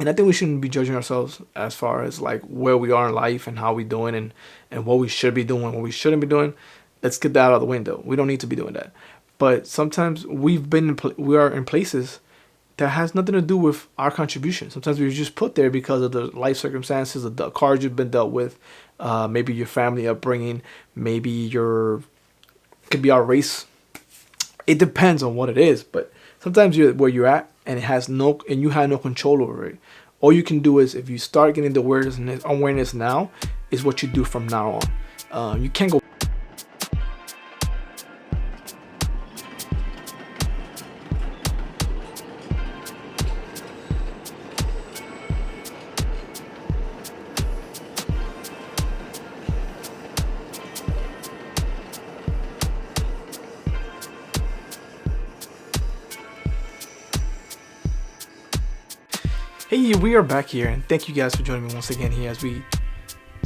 And I think we shouldn't be judging ourselves as far as like where we are in life and how we doing, and what we should be doing, what we shouldn't be doing. Let's get that out of the window. We don't need to be doing that. But sometimes we are in places that has nothing to do with our contribution. Sometimes we are just put there because of the life circumstances, the cards you've been dealt with, maybe your family upbringing, maybe your could be our race. It depends on what it is, but sometimes you're where you're at, and you have no control over it. All you can do is, if you start getting the awareness now, is what you do from now on. You can't go. Hey, we are back here, and thank you guys for joining me once again here as we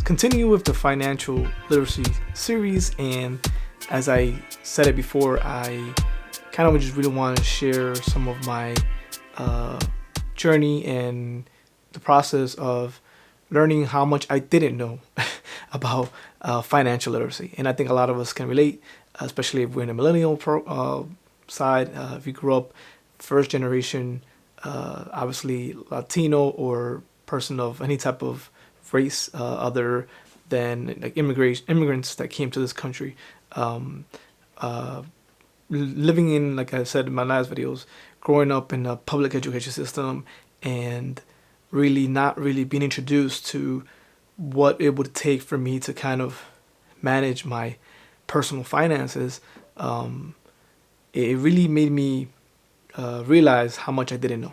continue with the financial literacy series. And as I said it before, I kind of just really want to share some of my uh, journey and the process of learning how much I didn't know about financial literacy. And I think a lot of us can relate, especially if we're in the side. If you grew up first generation, obviously Latino or person of any type of race other than like immigrants that came to this country. Um, uh, Living in, like I said in my last videos, growing up in a public education system and really not really being introduced to what it would take for me to kind of manage my personal finances, um, it really made me realize how much I didn't know.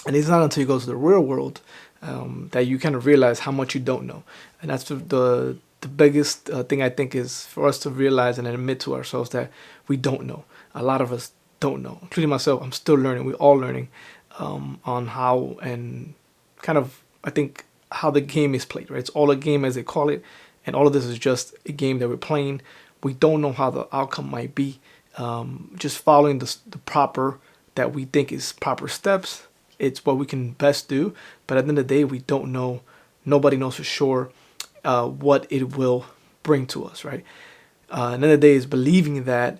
And it's not until you go to the real world that you kind of realize how much you don't know. And that's the biggest thing I think is for us to realize and admit to ourselves that we don't know. A lot of us don't know, including myself. I'm still learning. We're all learning on how and kind of, I think, how the game is played, right? It's all a game as they call it. And all of this is just a game that we're playing. We don't know how the outcome might be. Just following the proper, that we think is proper steps, it's what we can best do. But at the end of the day, we don't know. Nobody knows for sure what it will bring to us, right? At the end of the day, is believing that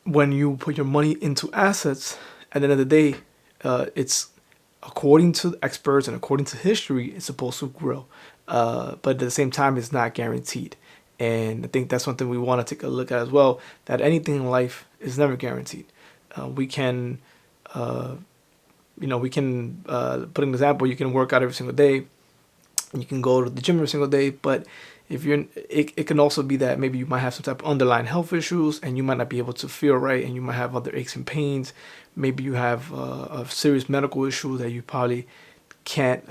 when you put your money into assets, at the end of the day, it's according to experts and according to history, it's supposed to grow. But at the same time, it's not guaranteed. And I think that's something we want to take a look at as well, that anything in life is never guaranteed. We can, we can put an example. You can work out every single day. You can go to the gym every single day, but if it can also be that maybe you might have some type of underlying health issues, and you might not be able to feel right, and you might have other aches and pains. Maybe you have a serious medical issue that you probably can't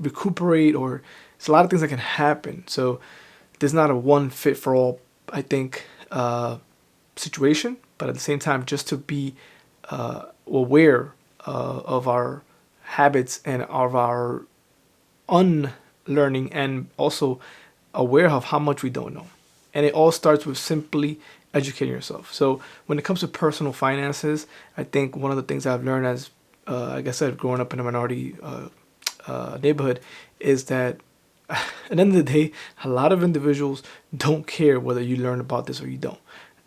recuperate, or it's a lot of things that can happen. So there's not a one fit for all, I think, situation. But at the same time, just to be aware of our habits and of our unlearning, and also aware of how much we don't know. And it all starts with simply educating yourself. So when it comes to personal finances, I think one of the things I've learned as, like I said, growing up in a minority neighborhood, is that at the end of the day, a lot of individuals don't care whether you learn about this or you don't.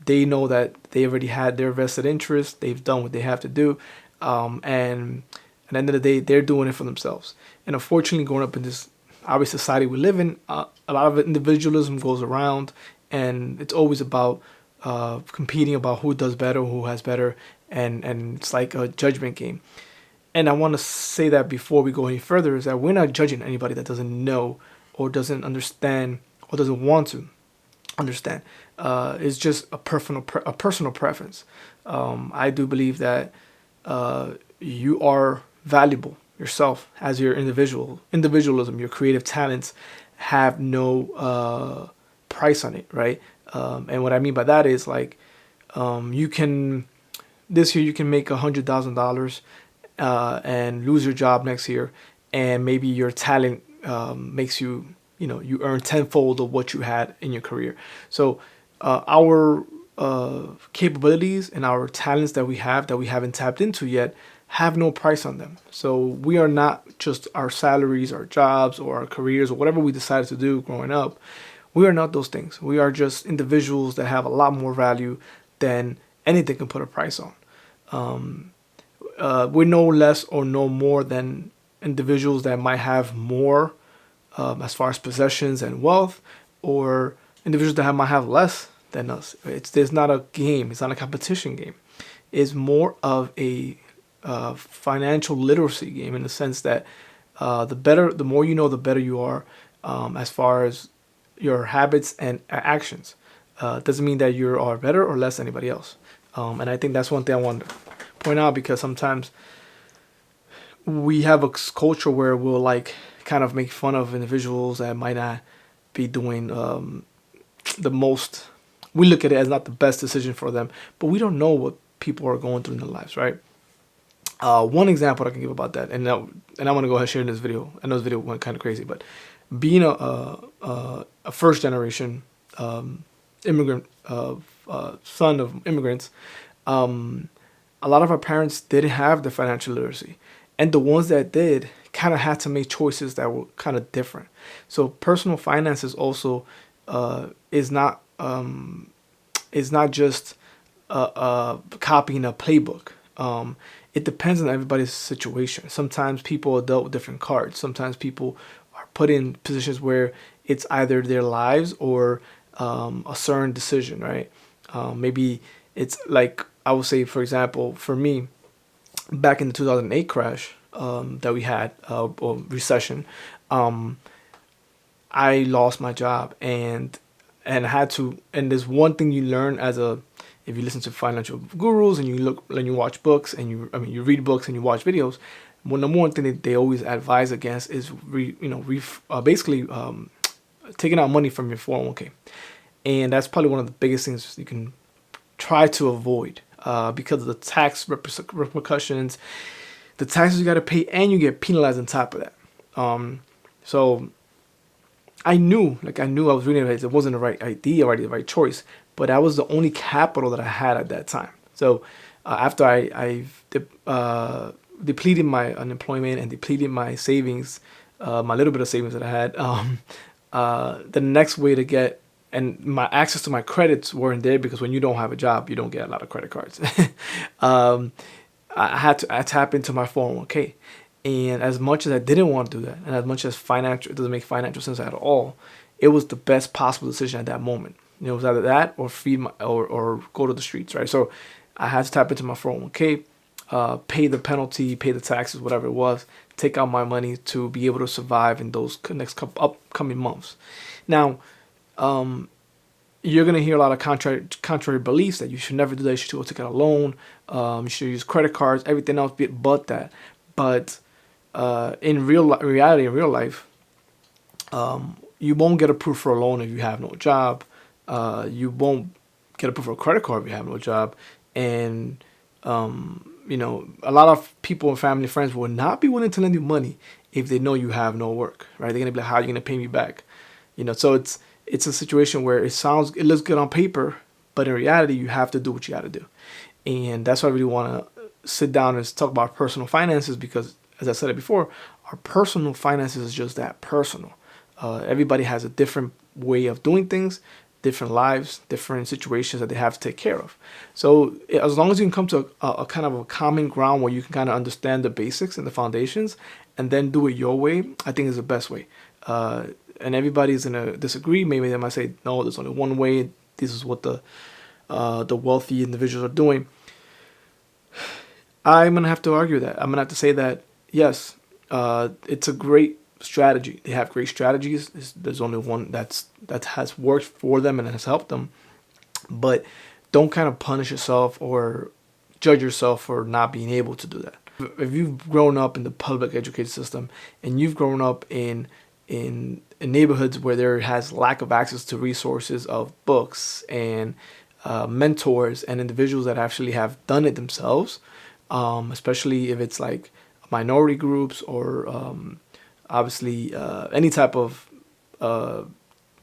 They know that they already had their vested interest. They've done what they have to do. And at the end of the day, they're doing it for themselves. And unfortunately, growing up in this obvious society we live in, a lot of individualism goes around, and it's always about competing about who does better, who has better, and it's like a judgment game. And I want to say that before we go any further, is that we're not judging anybody that doesn't know or doesn't understand or doesn't want to understand. It's just a personal preference. I do believe that you are valuable yourself as your individualism, your creative talents have no price on it, right? And what I mean by that is like, you can this year you can make $100,000 and lose your job next year, and maybe your talent makes you, you earn tenfold of what you had in your career. So our capabilities and our talents that we haven't tapped into yet, have no price on them. So we are not just our salaries, our jobs, or our careers, or whatever we decided to do growing up. We are not those things. We are just individuals that have a lot more value than anything can put a price on. We're no less or no more than individuals that might have more as far as possessions and wealth, or individuals that might have less than us. There's not a game. It's not a competition game. It's more of a financial literacy game, in the sense that the more you know, the better you are, as far as your habits and actions. Doesn't mean that you are better or less than anybody else. And I think that's one thing I want to point out, because sometimes we have a culture where we'll like kind of make fun of individuals that might not be doing the most. We look at it as not the best decision for them, but we don't know what people are going through in their lives, right? One example I can give about that, and I'm gonna go ahead and share in this video. I know this video went kind of crazy, but being a first generation immigrant, son of immigrants, a lot of our parents didn't have the financial literacy, and the ones that did kind of had to make choices that were kind of different. So personal finances also is not just copying a playbook. It depends on everybody's situation. Sometimes people are dealt with different cards. Sometimes people are put in positions where it's either their lives or a certain decision, right? Maybe it's like, I would say, for example, for me, back in the 2008 crash that we had, or recession, I lost my job, and I had to. And there's one thing you learn if you listen to financial gurus and you watch books and you read books and you watch videos. One number one thing that they always advise against is basically taking out money from your 401k, and that's probably one of the biggest things you can try to avoid, because of the tax repercussions, the taxes you got to pay, and you get penalized on top of that. So I knew I was reading it wasn't the right idea or the right choice, but that was the only capital that I had at that time. So after I depleted my unemployment and depleted my savings, my little bit of savings that I had, the next way to get, and my access to my credits weren't there, because when you don't have a job, you don't get a lot of credit cards. I tap into my 401k. And as much as I didn't want to do that, and as much as it doesn't make financial sense at all, it was the best possible decision at that moment. It was either that or or go to the streets, right? So I had to tap into my 401k, pay the penalty, pay the taxes, whatever it was, take out my money to be able to survive in those next upcoming months. Now, you're going to hear a lot of contrary beliefs that you should never do that. You should go take out a loan. You should use credit cards, everything else but that. But in reality, in real life, you won't get approved for a loan if you have no job. You won't get approved for a credit card if you have no job. And, a lot of people and family and friends will not be willing to lend you money if they know you have no work, right? They're going to be like, how are you going to pay me back? So it's a situation where it looks good on paper, but in reality, you have to do what you got to do. And that's why I really want to sit down and talk about personal finances, because, as I said it before, our personal finances is just that, personal. Everybody has a different way of doing things, different lives, different situations that they have to take care of. So as long as you can come to a kind of a common ground where you can kind of understand the basics and the foundations, and then do it your way, I think is the best way. And everybody's gonna disagree. Maybe they might say, no, there's only one way. This is what the wealthy individuals are doing. I'm gonna have to argue that. I'm gonna have to say that yes, it's a great strategy. They have great strategies. There's only one that has worked for them and has helped them. But don't kind of punish yourself or judge yourself for not being able to do that. If you've grown up in the public education system and you've grown up in neighborhoods where there has lack of access to resources of books and mentors and individuals that actually have done it themselves, especially if it's like minority groups or obviously any type of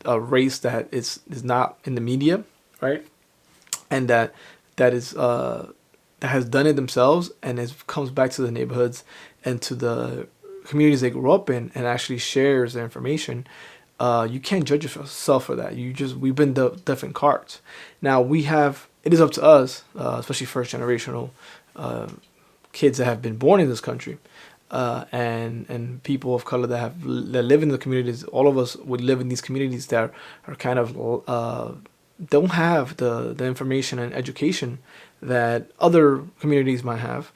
race that is not in the media, right? And that is that has done it themselves and it comes back to the neighborhoods and to the communities they grew up in and actually shares their information, you can't judge yourself for that. We've been dealt different cards. Now it is up to us, especially first generational uh, kids that have been born in this country, and people of color that live in the communities. All of us would live in these communities that are kind of don't have the information and education that other communities might have.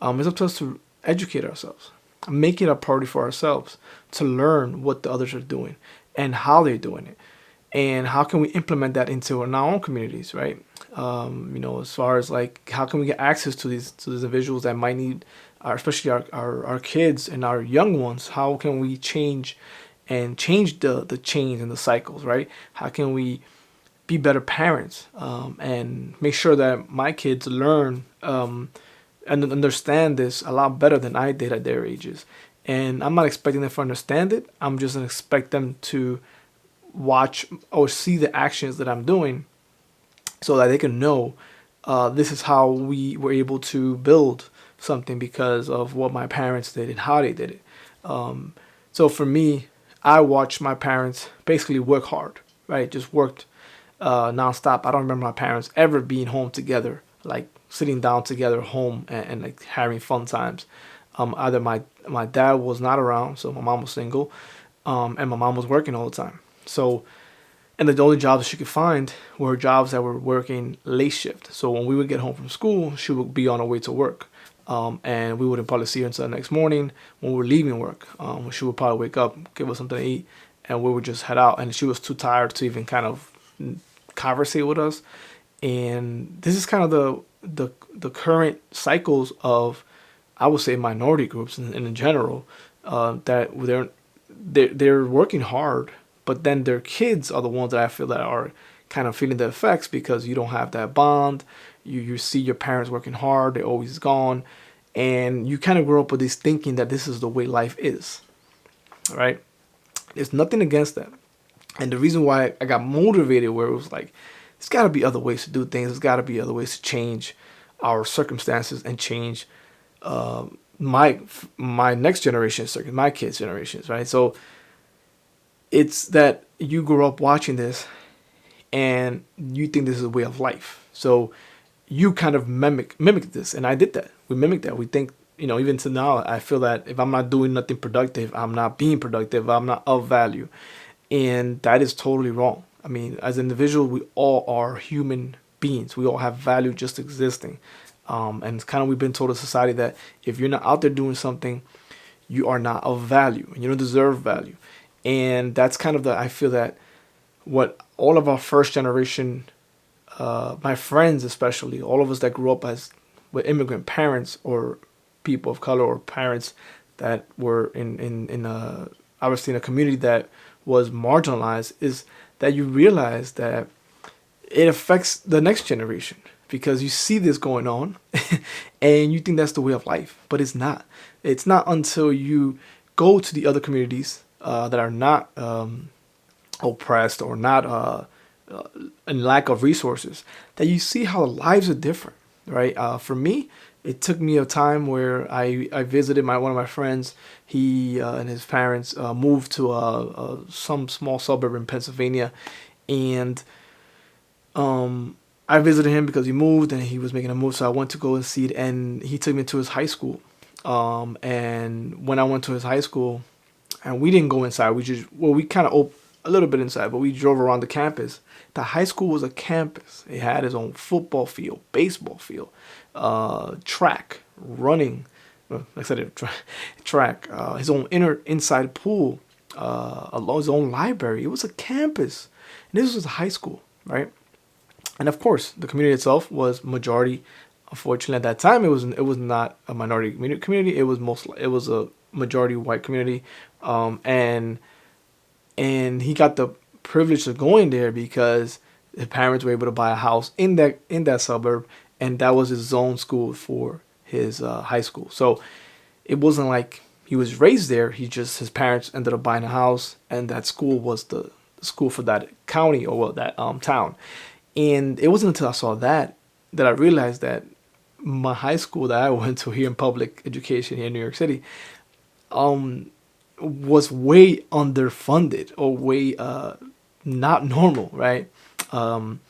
It's up to us to educate ourselves, make it a priority for ourselves to learn what the others are doing and how they're doing it, and how can we implement that into our own communities, right? As far as like how can we get access to these individuals that might need, especially our kids and our young ones. How can we change the chains and the cycles, right? How can we be better parents, and make sure that my kids learn and understand this a lot better than I did at their ages. And I'm not expecting them to understand it. I'm just gonna expect them to watch or see the actions that I'm doing, so that they can know this is how we were able to build something because of what my parents did and how they did it. So for me, I watched my parents basically work hard, right? Just worked nonstop. I don't remember my parents ever being home together, like sitting down together home and like having fun times. Either my dad was not around, so my mom was single, and my mom was working all the time. So, and the only jobs she could find were jobs that were working late shift. So when we would get home from school, she would be on her way to work. And we wouldn't probably see her until the next morning when we were leaving work. She would probably wake up, give us something to eat, and we would just head out. And she was too tired to even kind of conversate with us. And this is kind of the current cycles of, I would say, minority groups in general, that they're working hard, but then their kids are the ones that I feel that are kind of feeling the effects because you don't have that bond. You see your parents working hard, they're always gone, and you kind of grow up with this thinking that this is the way life is, right? There's nothing against that. And the reason why I got motivated, where it was like, there's got to be other ways to do things. There's got to be other ways to change our circumstances and change uh, my next generation, my kids' generations, right? So it's that you grew up watching this and you think this is a way of life. So you kind of mimic this, and I did that. We mimic that. We think, even to now, I feel that if I'm not doing nothing productive, I'm not being productive, I'm not of value, and that is totally wrong. I mean, as individuals, we all are human beings. We all have value just existing, and it's kind of we've been told in society that if you're not out there doing something, you are not of value and you don't deserve value, and that's kind of I feel that what all of our first generation, my friends especially, all of us that grew up as with immigrant parents or people of color or parents that were in obviously in a community that was marginalized, is that you realize that it affects the next generation because you see this going on and you think that's the way of life, but it's not. It's not until you go to the other communities that are not oppressed or not in lack of resources, that you see how the lives are different, right? For me, it took me a time where I visited one of my friends. He and his parents moved to some small suburb in Pennsylvania, and I visited him because he moved and he was making a move. So I went to go and see it, and he took me to his high school. And when I went to his high school, and we didn't go inside, we kind of a little bit inside, but we drove around the campus. The high school was a campus. It had its own football field, baseball field, track, running, like I said, track, his own inside pool, his own library. It was a campus. And this was a high school, right? And of course, the community itself was majority. Unfortunately, at that time, it was not a minority community. It was a majority white community, and he got the privilege of going there because his parents were able to buy a house in that suburb, and that was his zone school for his high school. So it wasn't like he was raised there. His parents ended up buying a house, and that school was the school for that county or that town. And it wasn't until I saw that I realized that my high school that I went to here in public education here in New York City, um, was way underfunded or way not normal, right? Um,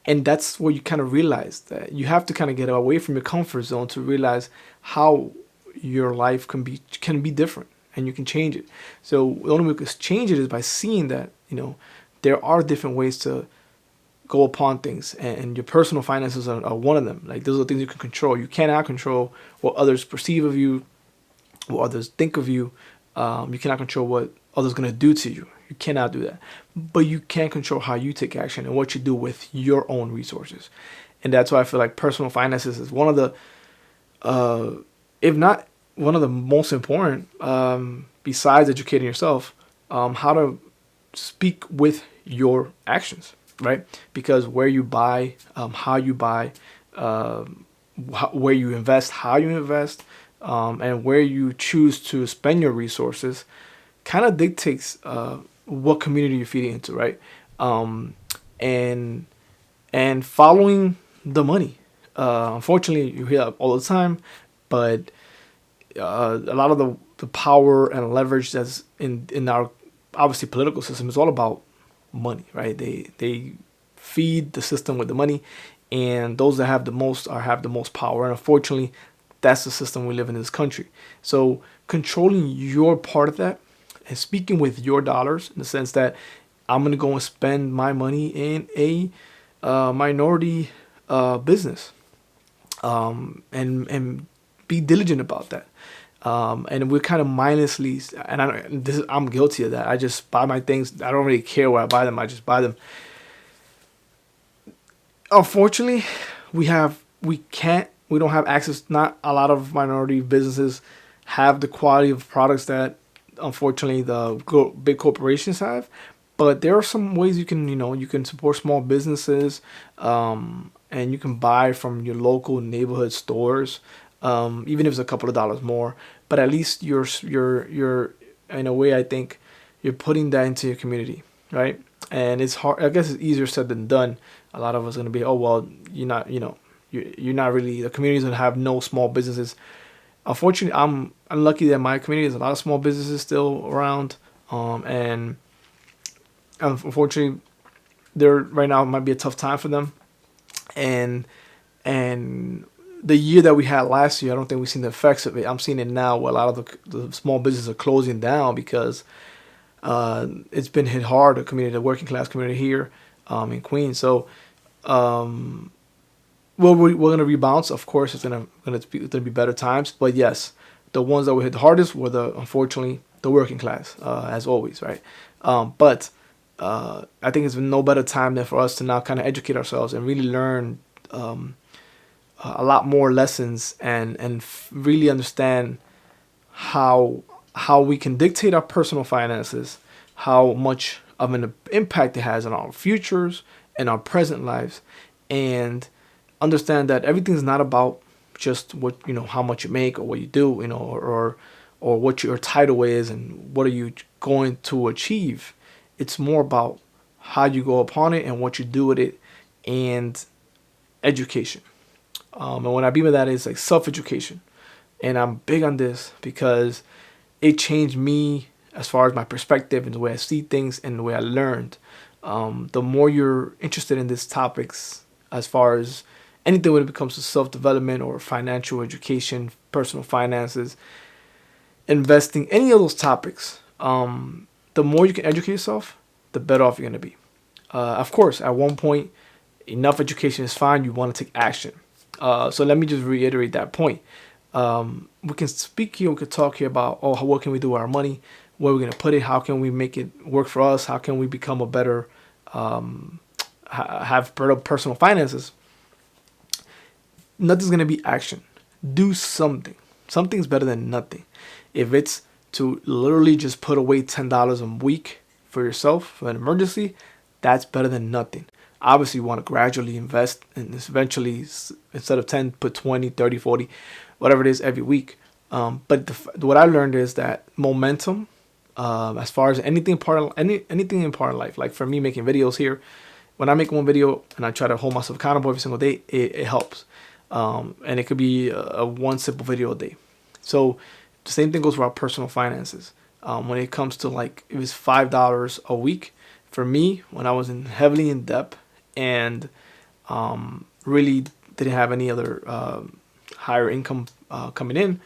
and that's where you kind of realize that you have to kind of get away from your comfort zone to realize how your life can be different and you can change it. So the only way to change it is by seeing that there are different ways to go upon things, and your personal finances are one of them. Like those are things you can control. You cannot control what others perceive of you, what others think of you. You cannot control what others gonna do to you. You cannot do that. But you can control how you take action and what you do with your own resources. And that's why I feel like personal finances is one of the, if not one of the most important, besides educating yourself, how to speak with your actions, right? Because where you buy, how you buy, where you invest, how you invest, and where you choose to spend your resources kind of dictates what community you're feeding into, right? And and following the money. Unfortunately, you hear that all the time, but a lot of the power and leverage that's in our obviously political system is all about money, right? They feed the system with the money, and those that have the most power. And unfortunately, that's the system we live in this country. So controlling your part of that and speaking with your dollars in the sense that I'm gonna go and spend my money in a minority business, and be diligent about that. And we're kind of mindlessly, and I'm guilty of that. I just buy my things. I don't really care where I buy them. I just buy them. Unfortunately, we don't have access. Not a lot of minority businesses have the quality of products that unfortunately the big corporations have. But there are some ways you can support small businesses, and you can buy from your local neighborhood stores, even if it's a couple of dollars more. But at least you're in a way, I think you're putting that into your community, right? And it's hard. I guess it's easier said than done. A lot of us are gonna be, oh well, you're not really, the community's gonna have no small businesses. Unfortunately, I'm unlucky that my community has a lot of small businesses still around, and unfortunately, there right now might be a tough time for them, and and the year that we had last year, I don't think we've seen the effects of it. I'm seeing it now where a lot of the small businesses are closing down because it's been hit hard, the working class community here in Queens. So, well, we're going to rebound. So of course, it's gonna be better times. But yes, the ones that were hit the hardest were unfortunately the working class, as always, right? But I think it's been no better time than for us to now kind of educate ourselves and really learn a lot more lessons, and really understand how we can dictate our personal finances, how much of an impact it has on our futures and our present lives, and understand that everything's not about just how much you make or what you do, or what your title is and what are you going to achieve. It's more about how you go upon it and what you do with it, and education. And what I mean by that is like self-education. And I'm big on this because it changed me as far as my perspective and the way I see things and the way I learned. The more you're interested in these topics, as far as anything when it comes to self-development or financial education, personal finances, investing, any of those topics, the more you can educate yourself, the better off you're going to be. Of course, at one point, enough education is fine. You want to take action. So let me just reiterate that point. We can speak here, we could talk here about, what can we do with our money? Where we're going to put it? How can we make it work for us? How can we become a better, have better personal finances? Nothing's going to be action. Do something. Something's better than nothing. If it's to literally just put away $10 a week for yourself for an emergency, that's better than nothing. Obviously, you want to gradually invest, and eventually, instead of 10, put 20, 30, 40, whatever it is every week. But what I learned is that momentum, as far as anything in part of life, like for me making videos here, when I make one video and I try to hold myself accountable every single day, it helps. and it could be a one simple video a day. So the same thing goes for our personal finances. When it comes to like it was $5 a week for me when I was heavily in debt and really didn't have any other higher income coming in.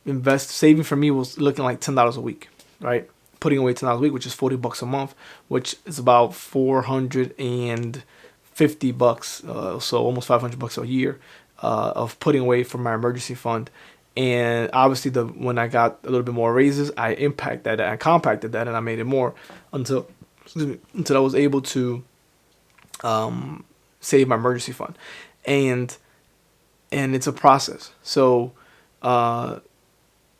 Invest saving for me was looking like $10 a week, right? Putting away $10 a week, which is $40 a month, which is about $450, so almost $500 a year of putting away for my emergency fund. And obviously, when I got a little bit more raises, I impacted that, I compacted that, and I made it more until I was able to save my emergency fund, and it's a process. So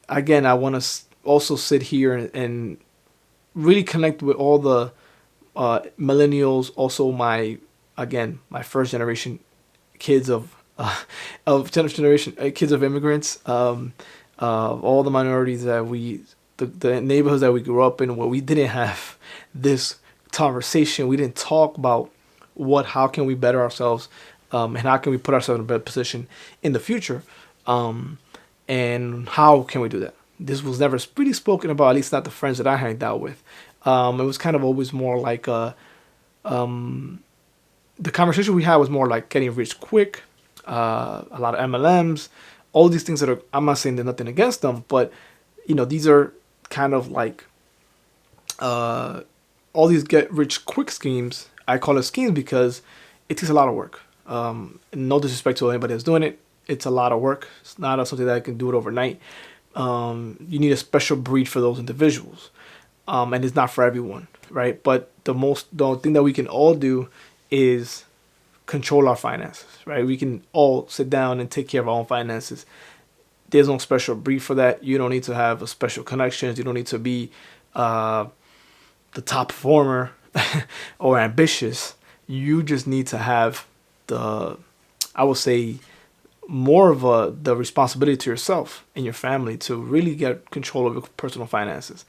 again, I want to also sit here and really connect with all the millennials, also my first generation kids of generation kids of immigrants, all the minorities that the neighborhoods that we grew up in, where we didn't have this conversation, we didn't talk about how can we better ourselves, and how can we put ourselves in a better position in the future, and how can we do that. This was never really spoken about, at least not the friends that I hanged out with. It was kind of always more like the conversation we had was more like getting rich quick, a lot of MLMs, all these things that are, I'm not saying there's nothing against them, but these are kind of like all these get rich quick schemes. I call it schemes because it takes a lot of work. No disrespect to anybody that's doing it. It's a lot of work. It's not something that I can do it overnight. You need a special breed for those individuals. And it's not for everyone, right? But the thing that we can all do is control our finances, right? We can all sit down and take care of our own finances. There's no special breed for that. You don't need to have a special connections. You don't need to be the top performer or ambitious. You just need to have I would say, more of the responsibility to yourself and your family to really get control of your personal finances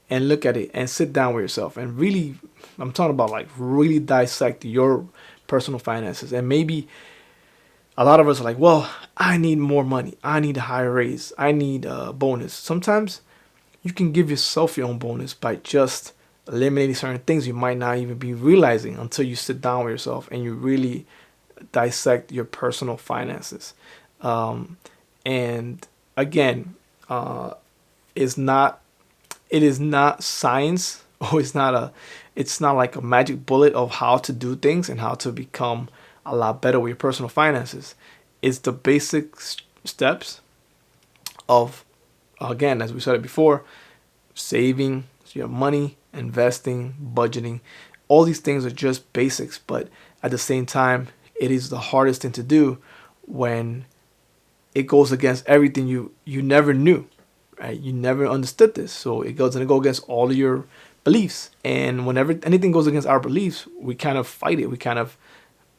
and look at it and sit down with yourself and really, I'm talking about like really dissect your personal finances. And maybe a lot of us are like, well, I need more money. I need a higher raise. I need a bonus. Sometimes you can give yourself your own bonus by just eliminating certain things you might not even be realizing until you sit down with yourself and you really dissect your personal finances. And again, it is not science, or it's not like a magic bullet of how to do things and how to become a lot better with your personal finances. It's the basic steps of, again, as we said it before, saving your money, investing, budgeting. All these things are just basics, but at the same time, it is the hardest thing to do when it goes against everything you never knew, right? You never understood this, so it goes and go against all of your beliefs. And whenever anything goes against our beliefs, we kind of fight it. We kind of,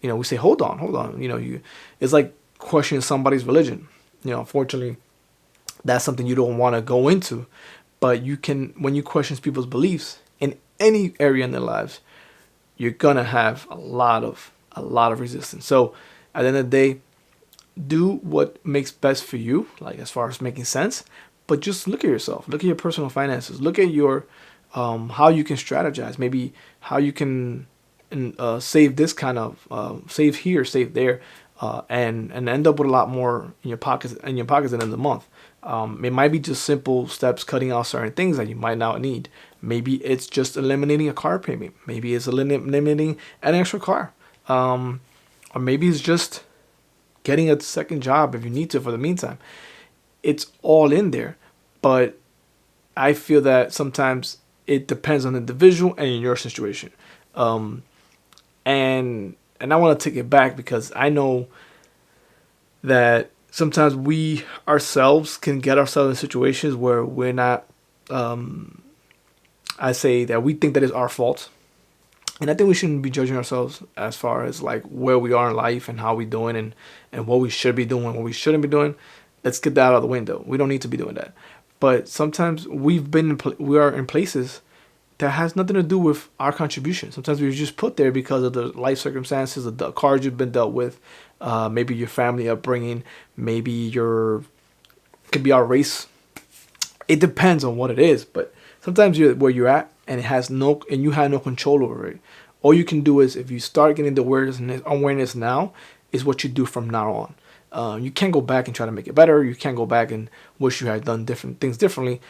we say, hold on. It's like questioning somebody's religion. Unfortunately, that's something you don't want to go into. But you can, when you question people's beliefs in any area in their lives, you're gonna have a lot of resistance. So at the end of the day, do what makes best for you, like as far as making sense. But just look at yourself. Look at your personal finances. Look at your how you can strategize. Maybe how you can save this kind of save here, save there, and end up with a lot more in your pockets at the end of the month. It might be just simple steps, cutting out certain things that you might not need. Maybe it's just eliminating a car payment. Maybe it's eliminating an extra car. Or maybe it's just getting a second job if you need to for the meantime. It's all in there. But I feel that sometimes it depends on the individual and in your situation. And I want to take it back because I know that sometimes we ourselves can get ourselves in situations where we're not, I say that we think that it's our fault. And I think we shouldn't be judging ourselves as far as like where we are in life and how we're doing and what we should be doing, what we shouldn't be doing. Let's get that out of the window. We don't need to be doing that. But sometimes we are in places that has nothing to do with our contribution. Sometimes we're just put there because of the life circumstances, of the cards you've been dealt with, maybe your family upbringing, maybe your could be our race. It depends on what it is, but sometimes you're where you're at and you have no control over it. All you can do is, if you start getting the awareness now, is what you do from now on. You can't go back and try to make it better. You can't go back and wish you had done different things differently.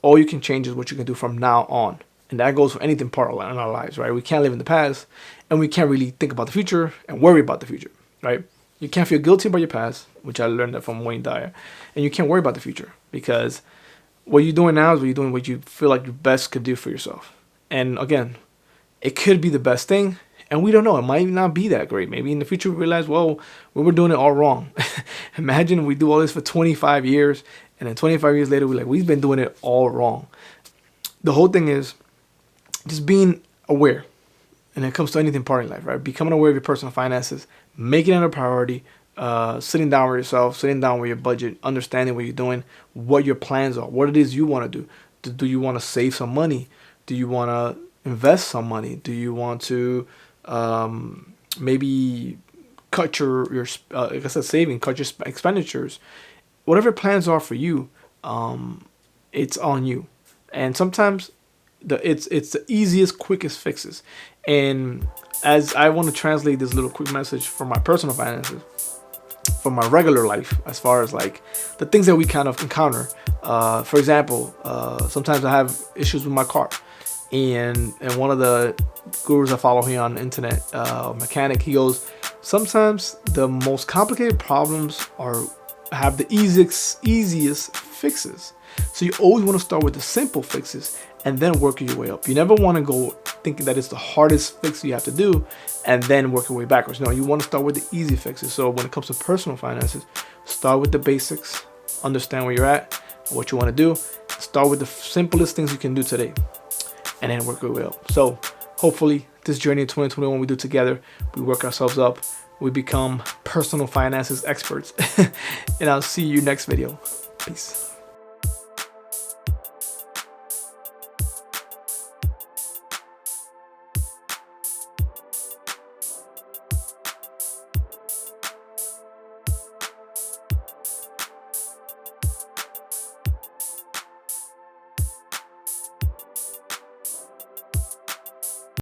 All you can change is what you can do from now on. And that goes for anything part in our lives, right? We can't live in the past, and we can't really think about the future and worry about the future, right? You can't feel guilty about your past, which I learned that from Wayne Dyer. And you can't worry about the future, because what you're doing now is what you feel like you best could do for yourself. And again, it could be the best thing, and we don't know. It might not be that great. Maybe in the future we realize, well, we were doing it all wrong. Imagine we do all this for 25 years, and then 25 years later, we've been doing it all wrong. The whole thing is just being aware, and it comes to anything part in life, right? Becoming aware of your personal finances, making it a priority, sitting down with yourself, sitting down with your budget, understanding what you're doing, what your plans are, what it is you want to do. Do you want to save some money? Do you want to invest some money? Do you want to maybe cut your like I said, saving, cut your expenditures? Whatever plans are for you, it's on you. And sometimes it's the easiest, quickest fixes. And as I want to translate this little quick message from my personal finances, from my regular life, as far as like the things that we kind of encounter. For example, sometimes I have issues with my car, and one of the gurus I follow here on the internet, mechanic, he goes, sometimes the most complicated problems have the easiest fixes. So you always want to start with the simple fixes and then work your way up. You never want to go thinking that it's the hardest fix you have to do and then work your way backwards. No, you want to start with the easy fixes. So when it comes to personal finances, start with the basics, understand where you're at, what you want to do. Start with the simplest things you can do today and then work your way up. So hopefully this journey in 2021 we do together, we work ourselves up, we become personal finances experts. And I'll see you next video. Peace.